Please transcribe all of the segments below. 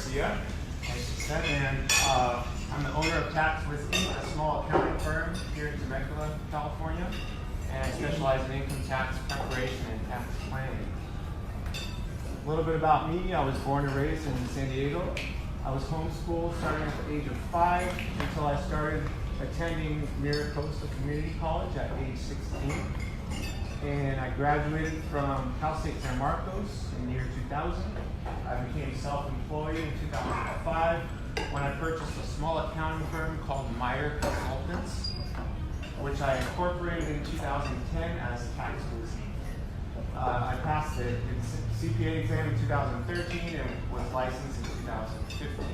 Garcia, like you said, and I'm the owner of Tax Wiz Inc., a small accounting firm here in Temecula, California, and I specialize in income tax preparation and tax planning. A little bit about me: I was born and raised in San Diego. I was homeschooled starting at the age of 5 until I started attending Miracosta Community College at age 16. And I graduated from Cal State San Marcos in the year 2000. I became self-employed in 2005 when I purchased a small accounting firm called Meyer Consultants, which I incorporated in 2010 as Tax Wiz Inc. I passed the CPA exam in 2013 and was licensed in 2015.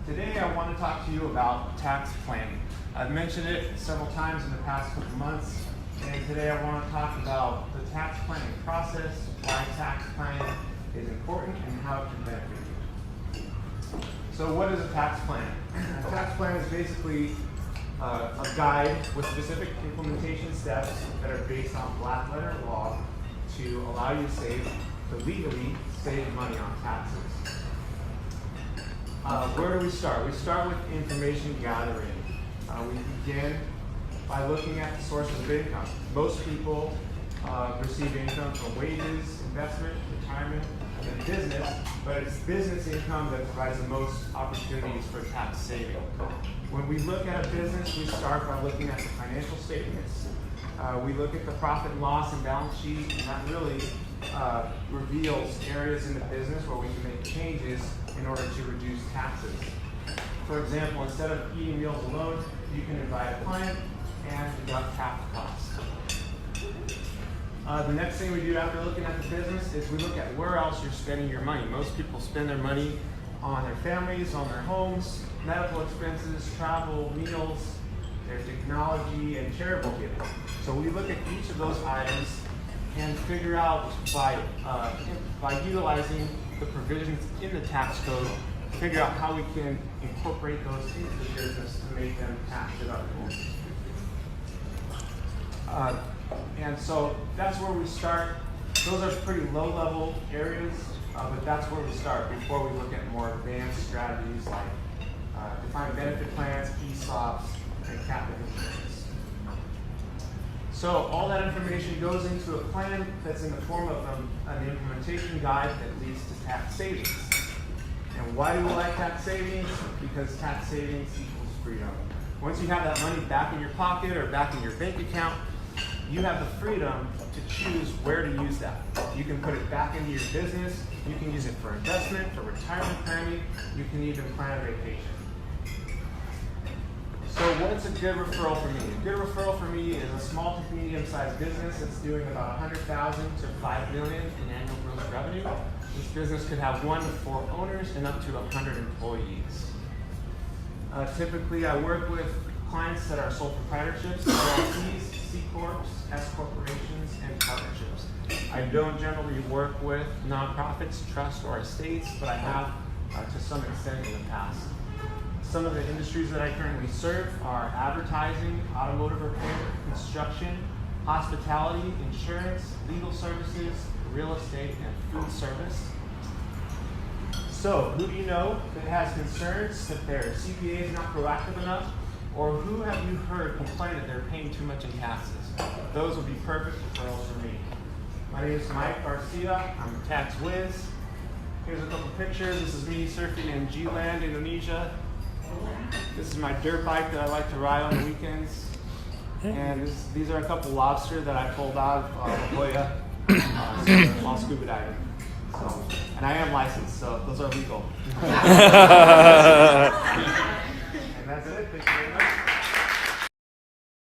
Today I want to talk to you about tax planning. I've mentioned it several times in the past couple months, and today I want to talk about the tax planning process, why tax planning is important, and how it can benefit you. So what is a tax plan? A tax plan is basically a guide with specific implementation steps that are based on black letter law to allow you to legally save money on taxes. Where do we start? We start with information gathering. We begin by looking at the sources of income. Most people receive income from wages, investment, retirement, and business, but it's business income that provides the most opportunities for tax saving. When we look at a business, we start by looking at the financial statements. We look at the profit and loss and balance sheet, and that really reveals areas in the business where we can make changes in order to reduce taxes. For example, instead of eating meals alone, you can invite a client and deduct half the cost. The next thing we do after looking at the business is we look at where else you're spending your money. Most people spend their money on their families, on their homes, medical expenses, travel, meals, their technology, and charitable giving. So we look at each of those items and figure out by utilizing the provisions in the tax code, figure out how we can incorporate those into the business to make them tax deductible. And so that's where we start. Those are pretty low-level areas, but that's where we start before we look at more advanced strategies like defined benefit plans, ESOPs, and captive insurance. So all that information goes into a plan that's in the form of an implementation guide that leads to tax savings. And why do we like tax savings? Because tax savings equals freedom. Once you have that money back in your pocket or back in your bank account, you have the freedom to choose where to use that. You can put it back into your business, you can use it for investment, for retirement planning, you can even plan a vacation. So what's a good referral for me? A good referral for me is a small to medium-sized business that's doing about $100,000 to $5 million in annual gross revenue. This business could have 1 to 4 owners and up to 100 employees. Typically, I work with clients that are sole proprietorships, LLCs, C Corps, S corporations, and partnerships. I don't generally work with nonprofits, trusts, or estates, but I have to some extent in the past. Some of the industries that I currently serve are advertising, automotive repair, construction, hospitality, insurance, legal services, real estate, and food service. So, who do you know that has concerns that their CPA is not proactive enough? Or who have you heard complain that they're paying too much in taxes? Those would be perfect referrals for me. My name is Mike Garcia. I'm a Tax Wiz. Here's a couple pictures. This is me surfing in G-Land, Indonesia. This is my dirt bike that I like to ride on the weekends. And these are a couple lobster that I pulled out of La Jolla while scuba diving. So, and I am licensed, so those are legal.